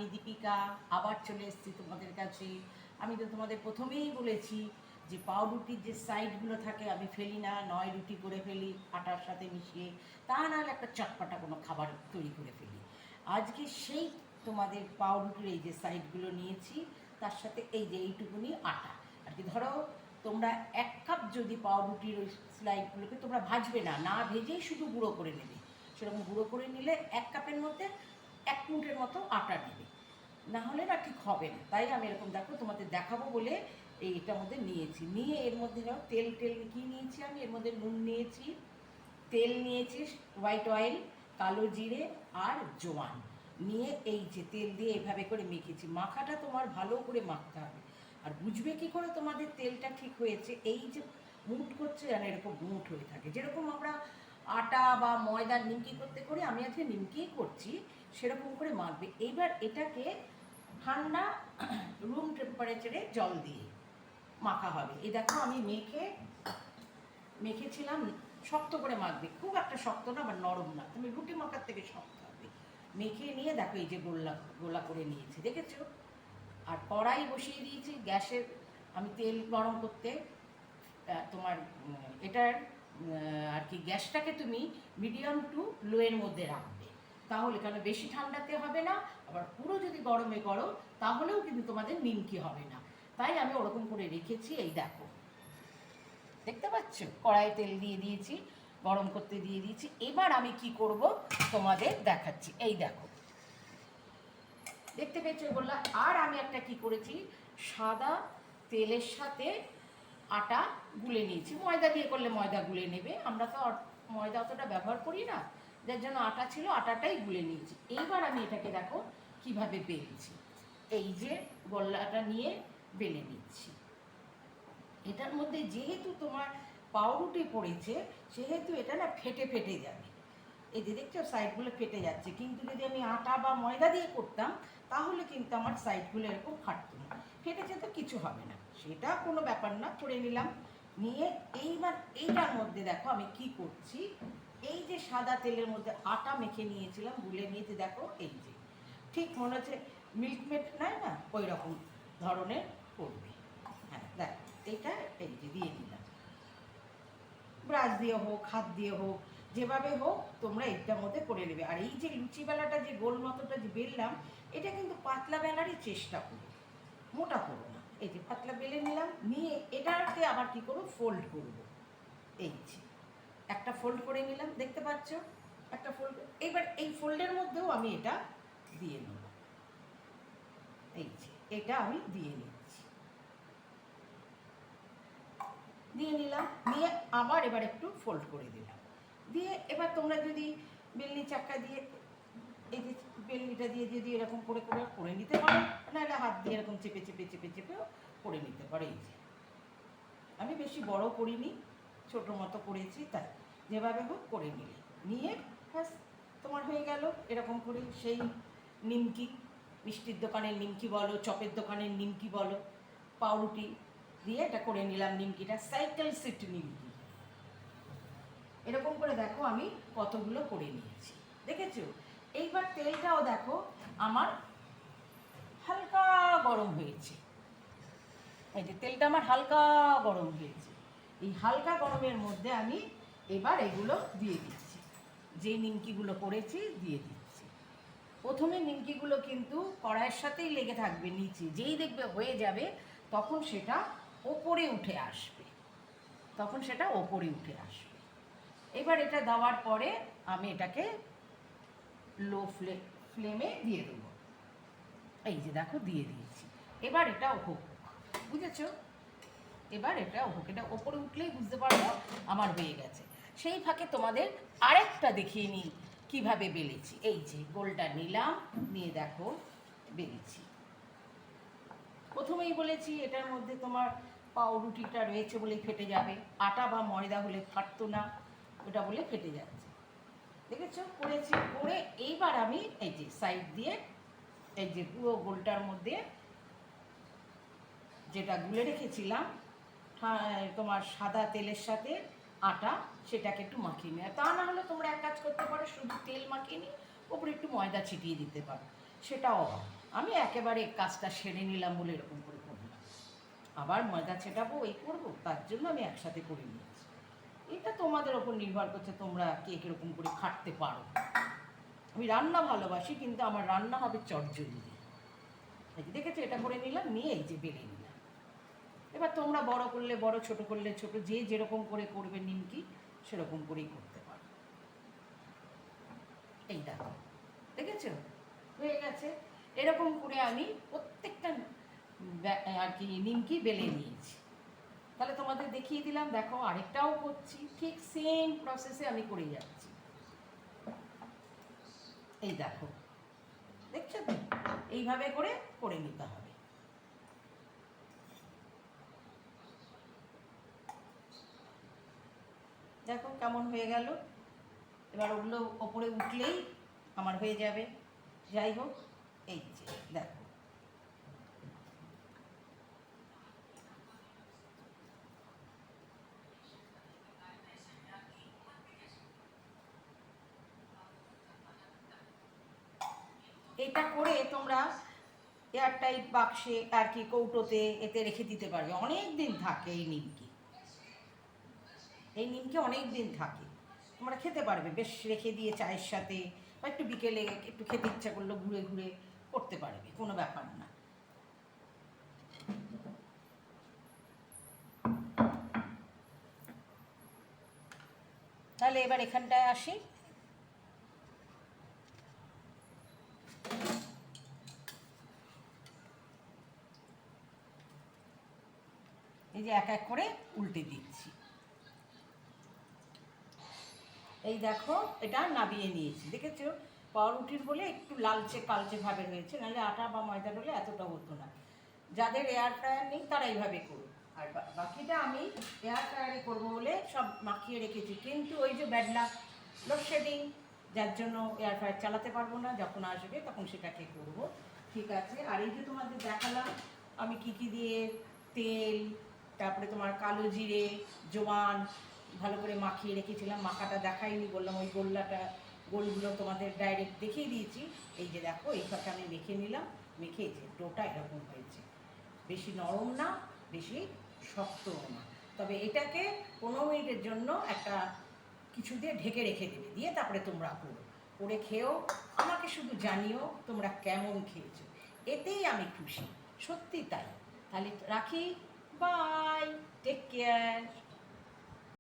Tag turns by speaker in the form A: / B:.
A: আমি দীপিকা আবার চলে এসেছি তোমাদের কাছে। আমি তো তোমাদের প্রথমেই বলেছি যে পাউরুটির যে সাইডগুলো থাকে আমি ফেলি না, নয় রুটি করে ফেলি আটার সাথে মিশিয়ে, তা নাহলে একটা চটপটা কোনো খাবার তৈরি করে ফেলি। আজকে সেই তোমাদের পাউরুটির এই যে সাইডগুলো নিয়েছি, তার সাথে এই যে এইটুকুনি আটা আর কি। ধরো তোমরা 1 কাপ যদি পাউরুটির ওই স্লাইডগুলোকে তোমরা ভাজবে না, না ভেজেই শুধু গুঁড়ো করে নেবে, সেরকম গুঁড়ো করে নিলে 1 কাপের মধ্যে 1 মুঠের মতো আটা নেবে, না হলে না ঠিক হবে না। তাই আমি এরকম দেখো তোমাদের দেখাবো বলে এটার মধ্যে নিয়েছি। নিয়ে এর মধ্যে নাও তেল কী নিয়েছি আমি, এর মধ্যে নুন নিয়েছি, তেল নিয়েছি, হোয়াইট অয়েল, কালো জিরে আর জোয়ান নিয়ে এই যে তেল দিয়ে এভাবে করে মেখেছি। মাখাটা তোমার ভালো করে মাখতে হবে। আর বুঝবে কী করে তোমাদের তেলটা ঠিক হয়েছে, এই যে মুঠ করছে যেন এরকম মুঠ হয়ে থাকে, যেরকম আমরা আটা বা ময়দার নিমকি করতে করি, আমি আজকে নিমকিই করছি, সেরকম করে মাখবে। এইবার এটাকে ঠান্ডা রুম টেম্পারেচারে জল দিয়ে মাখা হবে। এই দেখো আমি মেখেছিলাম, শক্ত করে মাখবে, খুব একটা শক্ত না বা নরম না, তুমি রুটি মাখার থেকে শক্ত হবে। মেখে নিয়ে দেখো এই যে গোল্লা গোলা করে নিয়েছি, দেখেছো? আর কড়াই বসিয়ে দিয়েছি গ্যাসের, আমি তেল গরম করতে। তোমার এটার আর কি গ্যাসটাকে তুমি মিডিয়াম টু লোয়ের মধ্যে রাখবে, তাহলে কেন বেশি ঠান্ডাতে হবে না, আবার পুরো যদি গরমে করো তাহলেও কিন্তু তোমাদের নিমকি হবে না। তাই আমি ওরকম করে রেখেছি। এই দেখো, দেখতে পাচ্ছ কড়াইয়ে তেল দিয়ে দিয়েছি, গরম করতে দিয়ে দিয়েছি। এবার আমি কি করব তোমাদের দেখাচ্ছি। এই দেখো, দেখতে পেয়েছো বললাম। আর আমি একটা কি করেছি, সাদা তেলের সাথে আটা গুলে নিয়েছি। ময়দা দিয়ে করলে ময়দা গুলে নেবে, আমরা তো ময়দা অতটা ব্যবহার করি না, যার জন্য আটা ছিল, আটাটাই গুলে নিয়েছি। এইবার আমি এটাকে দেখো কিভাবে বেলছি। এই যে গোল্লাটা নিয়ে বেলে নিচ্ছি। এটার মধ্যে যেহেতু তোমার পাউরুটি পড়েছে, সেহেতু এটা না ফেটে ফেটে যাবে। এই যে দেখছো সাইডগুলো ফেটে যাচ্ছে, কিন্তু যদি আমি আটা বা ময়দা দিয়ে করতাম তাহলে কিন্তু আমার সাইডগুলো এরকম ফাটতো না। ফেটেছে তো কিছু হবে না, সেটা কোনো ব্যাপার না। করে নিলাম, নিয়ে এইবার এইটার মধ্যে দেখো আমি কি করছি। এই যে সাদা তেলের মধ্যে আটা মেখে নিয়েছিলাম, গুলে নিয়েছি, দেখো এই যে ঠিক মনে হচ্ছে মিল্কমেড নেয় না, ওই রকম ধরনের করবে। হ্যাঁ দেখ, এইটা এই যে দিয়ে দিলাম, ব্রাশ দিয়ে হোক হাত দিয়ে হোক যেভাবে হোক তোমরা এটার মধ্যে করে নেবে। আর এই যে লুচি বেলাটা যে গোল মতোটা যে বেললাম, এটা কিন্তু পাতলা বেলারই চেষ্টা করো, মোটা করো না। এই যে পাতলা বেলে নিলাম, নিয়ে এটাকে আবার কি করবো, ফোল্ড করব। এই যে একটা ফোল্ড করে নিলাম, দেখতে পাচ্ছ একটা ফোল্ড। এবার এই ফোল্ডের মধ্যেও আমি এটা দিয়ে নেব। এই যে এটা আমি দিয়ে নিচ্ছি, দিয়ে নিলাম, নিয়ে আবার এবার একটু ফোল্ড করে দিলাম, দিয়ে এবার তোমরা যদি বেলনি চাক্কা দিয়ে এই যে বেলনিটা দিয়ে যদি এরকম করে করে করে নিতে পারো, নাহলে হাত দিয়ে এরকম চেপে চেপে চেপে চেপেও করে নিতে পারো। এই যে আমি বেশি বড় করিনি, ছোটো মতো করেছি, তাই যেভাবে হোক করে নিলে, নিয়ে ব্যাস তোমার হয়ে গেল এরকম করে সেই নিমকি। মিষ্টির দোকানের নিমকি বলো, চপের দোকানের নিমকি বলো, পাউরুটি দিয়ে এটা করে নিলাম নিমকিটা, সাইকেল সিট নিমকি। এরকম করে দেখো আমি কতগুলো করে নিয়েছি, দেখেছো? এইবার তেলটাও দেখো আমার হালকা গরম হয়েছে। এই যে তেলটা আমার হালকা গরম হয়েছে, এই হালকা গরমের মধ্যে আমি এবার এগুলো দিয়ে দিচ্ছি, যে নিমকিগুলো করেছি দিয়ে দিচ্ছি। প্রথমে নিমকিগুলো কিন্তু কড়াইয়ের সাথেই লেগে থাকবে নিচে, যেই দেখবে হয়ে যাবে তখন সেটা ওপরে উঠে আসবে, তখন সেটা ওপরে উঠে আসবে। এবার এটা দেওয়ার পরে আমি এটাকে লো ফ্লেমে দিয়ে দেবো। এই যে দেখো দিয়ে দিয়েছি। এবার এটা হোক, বুঝেছো? এবার এটা হোক, এটা ওপরে উঠলেই বুঝতে পারবো আমার হয়ে গেছে। সেই ফাঁকে তোমাদের আরেকটা দেখিয়ে নিই কীভাবে বেলেছি। এই যে গোলটা নিলাম, নিয়ে দেখো বেলেছি। প্রথমেই বলেছি এটার মধ্যে তোমার পাউরুটিটা রয়েছে বলে ফেটে যাবে, আটা বা ময়দা হলে ফাটতো না, ওটা বলে ফেটে যাচ্ছে। দেখেছো করেছি, করে এইবার আমি এই যে সাইড দিয়ে এই যে পুরো গোলটার মধ্যে যেটা গুলে রেখেছিলাম তোমার সাদা তেলের সাথে আটা, সেটাকে একটু মাখিয়ে নেওয়া। তা না হলে তোমরা এক কাজ করতে পারো, শুধু তেল মাখিয়ে নিয়ে ওপরে একটু ময়দা ছিটিয়ে দিতে পারো, সেটাও হয়। আমি একেবারে কাজটা সেরে নিলাম বলে এরকম করে করলাম। আবার ময়দা ছেটাবো এই করবো, তার জন্য আমি একসাথে করে নিয়েছি। এটা তোমাদের ওপর নির্ভর করছে তোমরা কে কীরকম করে খাটতে পারো। আমি রান্না ভালোবাসি, কিন্তু আমার রান্না হবে চটজলদি। এই যে দেখেছো, এটা করে নিলাম, নিয়ে এই যে বেলে নিলাম। এবার তোমরা বড় করলে বড়, ছোট করলে ছোট, যে যেরকম করে করবে নিমকি সেরকম করেই করতে পারো। এই দেখো, দেখেছো হয়ে গেছে। এরকম করে আমি প্রত্যেকটা আর কি নিমকি বেলে নিয়েছি। তাহলে তোমাদের দেখিয়ে দিলাম, দেখো আরেকটাও করছি, ঠিক সেম প্রসেসে আমি করে যাচ্ছি। এই দেখো, দেখছো তো, এইভাবে করে করে নিতে হবে। দেখো কেমন হয়ে গেল। এবার ওগুলো ওপরে উঠলেই আমার হয়ে যাবে। যাই হোক, এই যে দেখো, এটা করে তোমরা এয়ারটাইট বাক্সে আর কি কৌটোতে এতে রেখে দিতে পারবে, অনেক দিন থাকে এই নিমকি। এই নিমকি অনেক দিন থাকে, তোমরা খেতে পারবে বেশ, রেখে দিয়ে চায়ের সাথে বা একটু বিকেলে একটু খেতে ইচ্ছা করলো ঘুরে ঘুরে করতে পারবে, কোনো ব্যাপার না। তাহলে এবার এখানটায় আসি। এই যে এক এক করে উল্টে দিচ্ছি। এই দেখো, এটা নাবিয়ে নিয়েছি, দেখেছো পাউরুটির বলে একটু লালচে কালচে ভাবে হয়েছে, নাহলে আটা বা ময়দার হলে এতটা হতো না। যাদের এয়ার ফ্রায়ার নেই তারা এইভাবে করুন। আর বাকিটা আমি এয়ার ফ্রায়ারে করবো বলে সব মাখিয়ে রেখেছি, কিন্তু ওই যে ব্যাড লাক, লোডশেডিং, যার জন্য এয়ার ফ্রায়ার চালাতে পারবো না, যখন আসবে তখন সেটাকে করব। ঠিক আছে। আর এই যে তোমাদের দেখালাম আমি কি কি দিয়ে, তেল, তারপরে তোমার কালো জিরে, জোয়ান ভালো করে মাখিয়ে রেখেছিলাম। মাখাটা দেখাইনি, বললাম ওই গোলগুলো তোমাদের ডাইরেক্ট দেখিয়ে দিয়েছি। এই যে দেখো, এই ফাঁকে আমি মেখে নিলাম, মেখে যে ডোটা এরকম হয়েছে, বেশি নরম না বেশি শক্তও না। তবে এটাকে 15 মিনিটের জন্য একটা কিছু দিয়ে ঢেকে রেখে দেবে, দিয়ে তারপরে তোমরা করে খেয়েও আমাকে শুধু জানিও তোমরা কেমন খেয়েছো, এতেই আমি খুশি, সত্যি তাই। তাহলে রাখি, বাই, টেক কেয়ার।